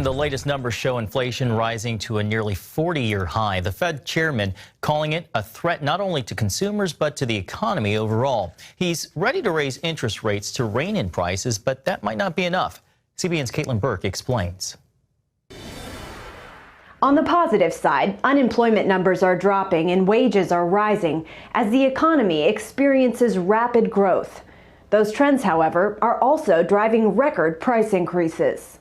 And the latest numbers show inflation rising to a nearly 40-year high. The Fed chairman calling it a threat not only to consumers but to the economy overall. He's ready to raise interest rates to rein in prices, but that might not be enough. CBN's Caitlin Burke explains. On the positive side, unemployment numbers are dropping and wages are rising as the economy experiences rapid growth. Those trends, however, are also driving record price increases.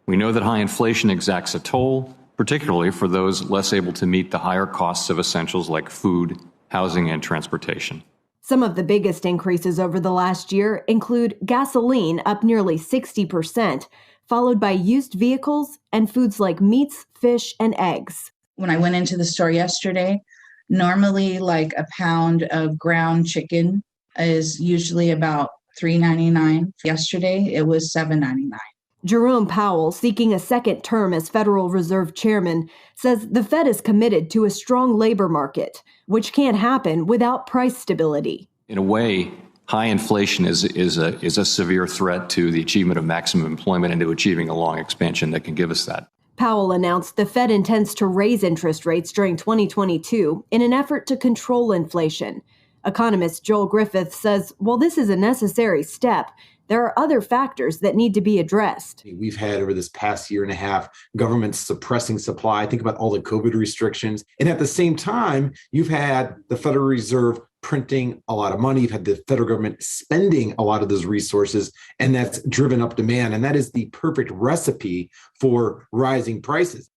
We know that high inflation exacts a toll, particularly for those less able to meet the higher costs of essentials like food, housing, and transportation. Some of the biggest increases over the last year include gasoline up nearly 60%, followed by used vehicles and foods like meats, fish, and eggs. When I went into the store yesterday, normally like a pound of ground chicken is usually about $3.99. Yesterday, it was $7.99. Jerome Powell, seeking a second term as Federal Reserve Chairman, says the Fed is committed to a strong labor market, which can't happen without price stability. In a way, high inflation is a severe threat to the achievement of maximum employment and to achieving a long expansion that can give us that. Powell announced the Fed intends to raise interest rates during 2022 in an effort to control inflation. Economist Joel Griffith says while this is a necessary step, there are other factors that need to be addressed. We've had over this past year and a half, governments suppressing supply. Think about all the COVID restrictions. And at the same time, you've had the Federal Reserve printing a lot of money. You've had the federal government spending a lot of those resources, and that's driven up demand. And that is the perfect recipe for rising prices.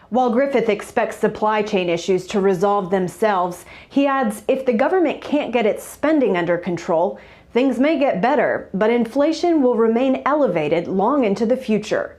While Griffith expects supply chain issues to resolve themselves, he adds if the government can't get its spending under control, things may get better, but inflation will remain elevated long into the future.